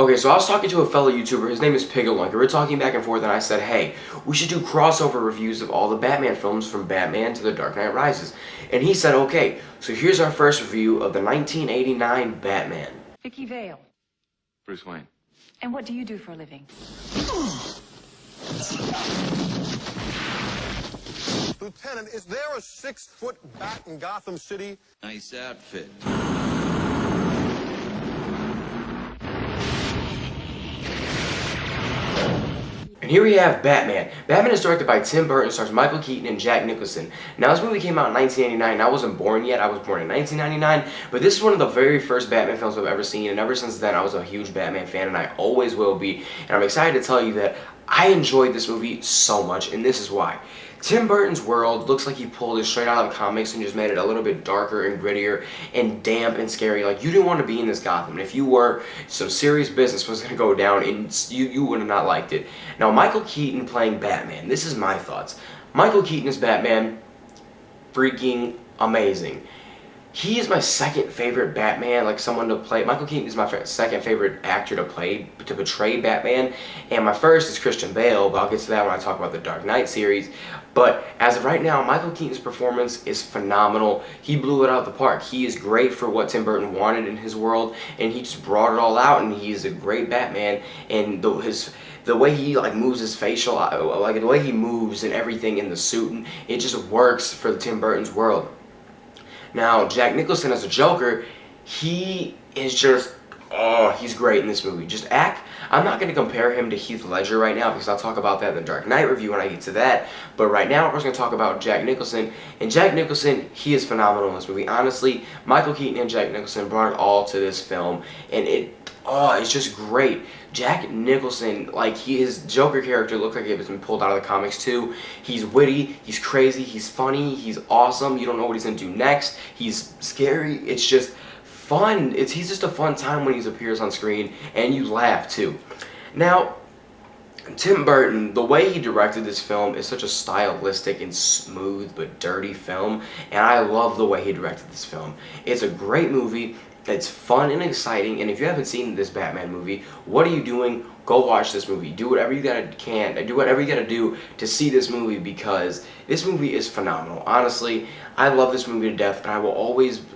Okay, so I was talking to a fellow YouTuber, his name is Piga, Loink, and we were talking back and forth, and I said, hey, we should do crossover reviews of all the Batman films from Batman to The Dark Knight Rises. And he said, okay, so here's our first review of the 1989 Batman. Vicky Vale. Bruce Wayne. And what do you do for a living? Lieutenant, is there a 6-foot bat in Gotham City? Nice outfit. And here we have Batman. Batman is directed by Tim Burton, stars Michael Keaton and Jack Nicholson. Now, this movie came out in 1989, and I wasn't born yet. I was born in 1999, but this is one of the very first Batman films I've ever seen, and ever since then, I was a huge Batman fan, and I always will be. And I'm excited to tell you that I enjoyed this movie so much, and this is why. Tim Burton's world looks like he pulled it straight out of the comics and just made it a little bit darker and grittier and damp and scary. Like, you didn't want to be in this Gotham. And if you were, some serious business was going to go down and you would have not liked it. Now, Michael Keaton playing Batman. This is my thoughts. Michael Keaton as Batman, freaking amazing. He is my second favorite Batman, like someone to play. Michael Keaton is my second favorite actor to portray Batman. And my first is Christian Bale, but I'll get to that when I talk about the Dark Knight series. But as of right now, Michael Keaton's performance is phenomenal. He blew it out of the park. He is great for what Tim Burton wanted in his world, and he just brought it all out, and he is a great Batman. And the way he moves his facial, the way he moves and everything in the suit, and it just works for Tim Burton's world. Now, Jack Nicholson as a Joker, he is just, he's great in this movie. I'm not going to compare him to Heath Ledger right now because I'll talk about that in the Dark Knight review when I get to that. But right now, we're just going to talk about Jack Nicholson. And Jack Nicholson, he is phenomenal in this movie. Honestly, Michael Keaton and Jack Nicholson brought it all to this film. And it's just great. Jack Nicholson, his Joker character looked like it was been pulled out of the comics too. He's witty, he's crazy, he's funny, he's awesome. You don't know what he's going to do next. He's scary. It's just fun. He's just a fun time when he appears on screen, and you laugh too. Now, Tim Burton, the way he directed this film is such a stylistic and smooth but dirty film, and I love the way he directed this film. It's a great movie. It's fun and exciting, and if you haven't seen this Batman movie, what are you doing? Go watch this movie. Do whatever you gotta do to see this movie, because this movie is phenomenal. Honestly, I love this movie to death, and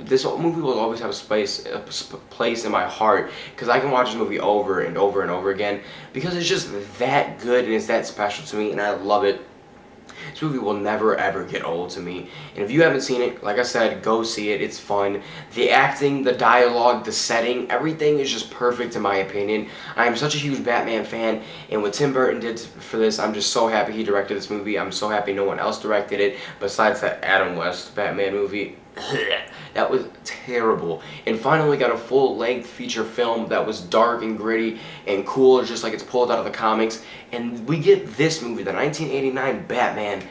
this movie will always have a place in my heart, because I can watch this movie over and over and over again, because it's just that good and it's that special to me, and I love it. This movie will never ever get old to me. And if you haven't seen it, like I said, go see it. It's fun. The acting, the dialogue, the setting, everything is just perfect in my opinion. I am such a huge Batman fan, and what Tim Burton did for this, I'm just so happy he directed this movie. I'm so happy no one else directed it besides that Adam West Batman movie. That was terrible. And finally got a full-length feature film that was dark and gritty and cool, just like it's pulled out of the comics. And we get this movie, the 1989 Batman,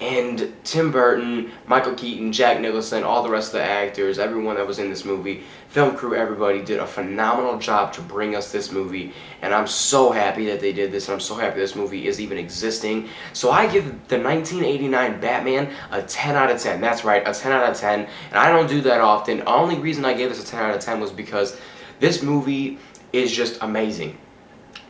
and Tim Burton, Michael Keaton, Jack Nicholson, all the rest of the actors, everyone that was in this movie, film crew, everybody did a phenomenal job to bring us this movie. And I'm so happy that they did this, and I'm so happy this movie is even existing. So I give the 1989 Batman a 10 out of 10. That's right, a 10 out of 10. And I don't do that often. The only reason I gave this a 10 out of 10 was because this movie is just amazing.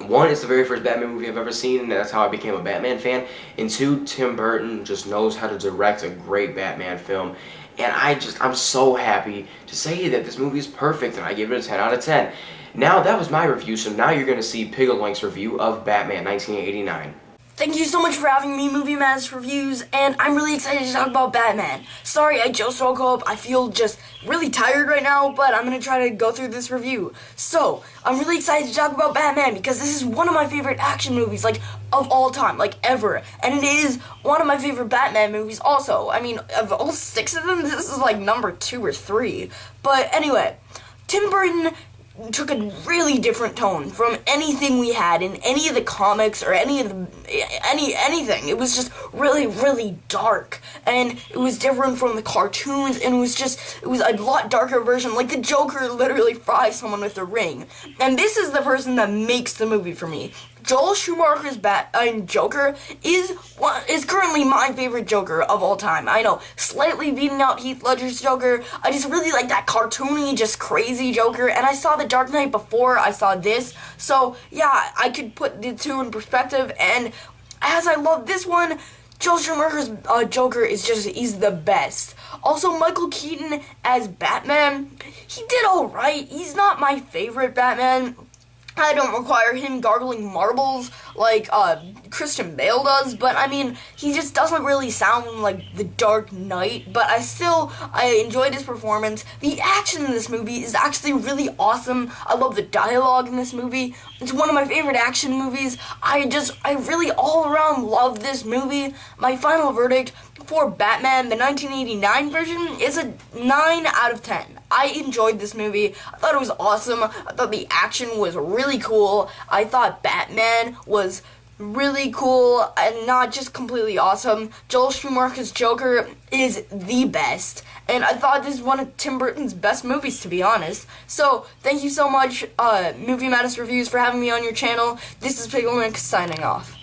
One, it's the very first Batman movie I've ever seen, and that's how I became a Batman fan. And two, Tim Burton just knows how to direct a great Batman film. And I'm so happy to say that this movie is perfect, and I give it a 10 out of 10. Now, that was my review, so now you're going to see Piga Loink's review of Batman 1989. Thank you so much for having me, Movie Madness Reviews, and I'm really excited to talk about Batman. Sorry, I just woke up. I feel just really tired right now, but I'm going to try to go through this review. So, I'm really excited to talk about Batman because this is one of my favorite action movies, of all time, ever. And it is one of my favorite Batman movies also. I mean, of all 6 of them, this is number 2 or 3. But anyway, Tim Burton took a really different tone from anything we had in any of the comics or anything. It was just really, really dark, and it was different from the cartoons, and it was a lot darker version. The Joker literally fries someone with a ring, and this is the person that makes the movie for me. Joel Schumacher's Joker is currently my favorite Joker of all time. I know, slightly beating out Heath Ledger's Joker. I just really like that cartoony, just crazy Joker. And I saw The Dark Knight before I saw this, so yeah, I could put the two in perspective. And as I love this one, Joel Schumacher's Joker he's the best. Also, Michael Keaton as Batman, he did alright. He's not my favorite Batman. I don't require him gargling marbles like Christian Bale does, but I mean, he just doesn't really sound like the Dark Knight, but I enjoyed his performance. The action in this movie is actually really awesome. I love the dialogue in this movie. It's one of my favorite action movies. I really all around love this movie. My final verdict for Batman, the 1989 version, is a 9 out of 10. I enjoyed this movie. I thought it was awesome. I thought the action was really cool. I thought Batman was really cool and not just completely awesome. Joel Schumacher's Joker is the best. And I thought this is one of Tim Burton's best movies, to be honest. So, thank you so much, Movie Madness Reviews, for having me on your channel. This is Piga signing off.